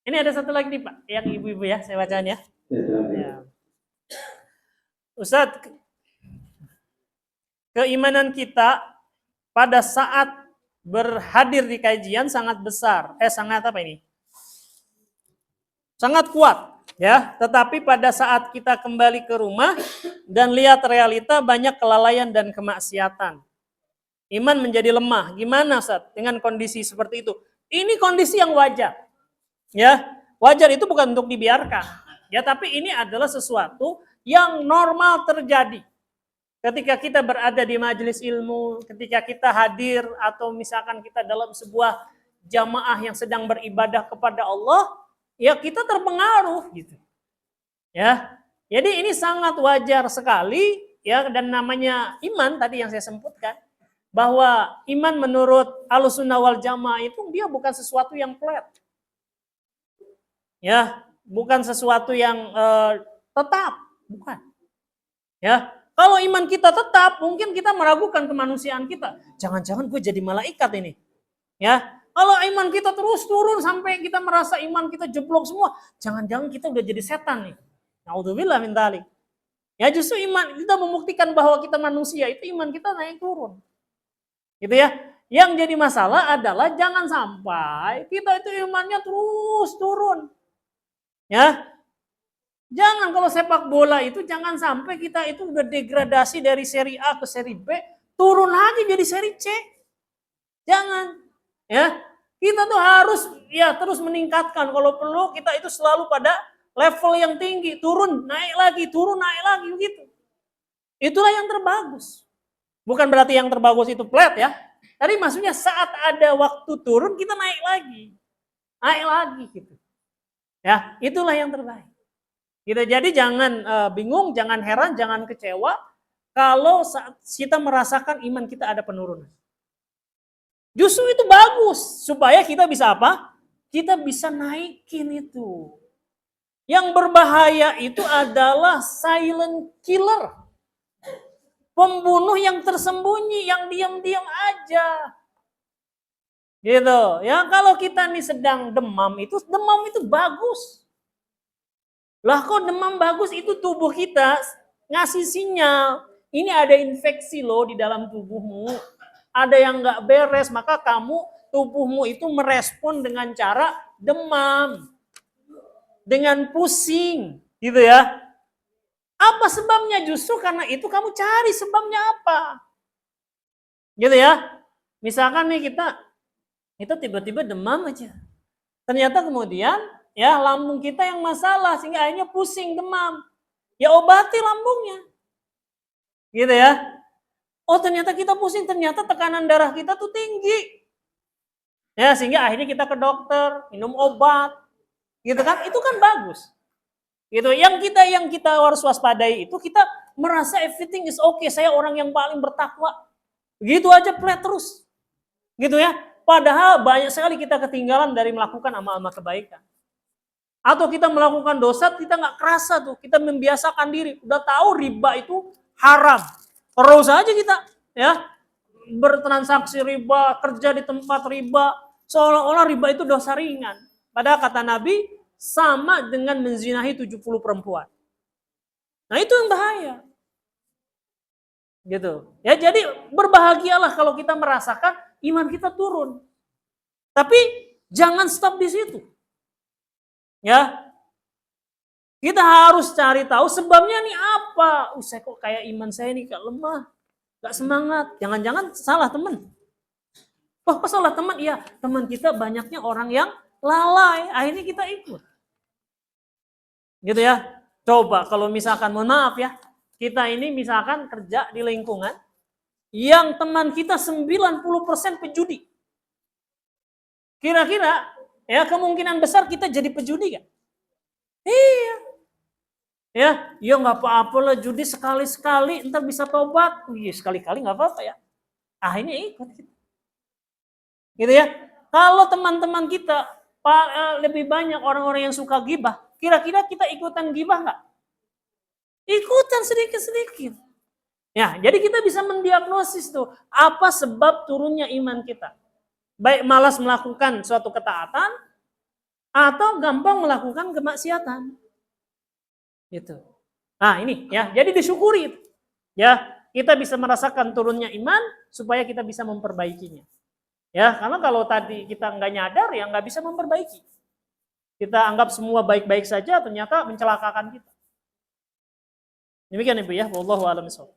Ini ada satu lagi nih Pak, yang ibu-ibu ya, saya bacaan ya. Ya. Ustadz, keimanan kita pada saat berhadir di kajian sangat besar. Sangat apa ini? Sangat kuat. Ya, tetapi pada saat kita kembali ke rumah dan lihat realita banyak kelalaian dan kemaksiatan. Iman menjadi lemah. Gimana Ustaz dengan kondisi seperti itu? Ini kondisi yang wajar. Ya, wajar itu bukan untuk dibiarkan. Ya, tapi ini adalah sesuatu yang normal terjadi. Ketika kita berada di majelis ilmu, ketika kita hadir atau misalkan kita dalam sebuah jamaah yang sedang beribadah kepada Allah, ya kita terpengaruh gitu. Ya. Jadi ini sangat wajar sekali ya, dan namanya iman tadi yang saya sebutkan bahwa iman menurut Ahlussunnah wal Jamaah itu dia bukan sesuatu yang flat. Ya, bukan sesuatu yang tetap, bukan. Ya, kalau iman kita tetap, mungkin kita meragukan kemanusiaan kita. Jangan-jangan gue jadi malaikat ini. Ya, kalau iman kita terus turun sampai kita merasa iman kita jeblok semua, jangan-jangan kita udah jadi setan nih. Naudzubillah min dzalik. Ya, justru iman kita membuktikan bahwa kita manusia, itu iman kita naik turun. Gitu ya. Yang jadi masalah adalah jangan sampai kita itu imannya terus turun. Ya, jangan kalau sepak bola itu jangan sampai kita itu udah degradasi dari seri A ke seri B, turun lagi jadi seri C. Jangan. Ya, kita tuh harus ya terus meningkatkan. Kalau perlu kita itu selalu pada level yang tinggi, turun naik lagi begitu. Itulah yang terbagus. Bukan berarti yang terbagus itu flat ya. Tadi maksudnya saat ada waktu turun kita naik lagi gitu. Ya, itulah yang terbaik. Gitu. Jadi jangan bingung, jangan heran, jangan kecewa kalau saat kita merasakan iman kita ada penurunan. Justru itu bagus supaya kita bisa apa? Kita bisa naikin itu. Yang berbahaya itu adalah silent killer. Pembunuh yang tersembunyi, yang diam-diam aja. Gitu. Ya, kalau kita nih sedang demam itu bagus. Lah kok demam bagus itu tubuh kita ngasih sinyal. Ini ada infeksi loh di dalam tubuhmu. Ada yang nggak beres, maka tubuhmu itu merespon dengan cara demam. Dengan pusing, gitu ya. Apa sebabnya? Justru karena itu kamu cari sebabnya apa. Gitu ya. Misalkan nih kita itu tiba-tiba demam aja. Ternyata kemudian ya lambung kita yang masalah sehingga akhirnya pusing, demam. Ya obati lambungnya. Gitu ya. Oh ternyata kita pusing, ternyata tekanan darah kita tuh tinggi. Ya sehingga akhirnya kita ke dokter, minum obat. Gitu kan? Itu kan bagus. Gitu. Yang kita harus waspadai itu kita merasa everything is okay, saya orang yang paling bertakwa. Begitu aja flat terus. Gitu ya. Padahal banyak sekali kita ketinggalan dari melakukan amal-amal kebaikan. Atau kita melakukan dosa, kita nggak kerasa tuh, kita membiasakan diri. Udah tahu riba itu haram, terus aja kita ya bertransaksi riba, kerja di tempat riba, seolah-olah riba itu dosa ringan. Padahal kata Nabi sama dengan menzinahi 70 perempuan. Nah itu yang bahaya. Gitu. Ya jadi berbahagialah kalau kita merasakan iman kita turun. Tapi jangan stop di situ. Ya. Kita harus cari tahu sebabnya nih apa. Saya kok kayak iman saya nih kayak lemah. Gak semangat. Jangan-jangan salah teman. Oh, kok salah teman? Iya, teman kita banyaknya orang yang lalai. Akhirnya kita ikut. Gitu ya. Coba kalau misalkan, mohon maaf ya. Kita ini misalkan kerja di lingkungan yang teman kita 90% pejudi. Kira-kira ya kemungkinan besar kita jadi pejudi kan? Iya. Ya nggak apa-apa lah, judi sekali-sekali ntar bisa tobat. Iya sekali-kali nggak apa-apa ya. Akhirnya ikut. Gitu ya. Kalau teman-teman kita lebih banyak orang-orang yang suka gibah, kira-kira kita ikutan gibah nggak? Ikutan sedikit-sedikit. Ya, jadi kita bisa mendiagnosis tuh apa sebab turunnya iman kita. Baik malas melakukan suatu ketaatan atau gampang melakukan kemaksiatan. Gitu. Nah, ini ya, jadi disyukuri. Ya, kita bisa merasakan turunnya iman supaya kita bisa memperbaikinya. Ya, karena kalau tadi kita nggak nyadar ya nggak bisa memperbaiki. Kita anggap semua baik-baik saja, ternyata mencelakakan kita. Demikian Ibu ya, wallahu a'lam bishawab.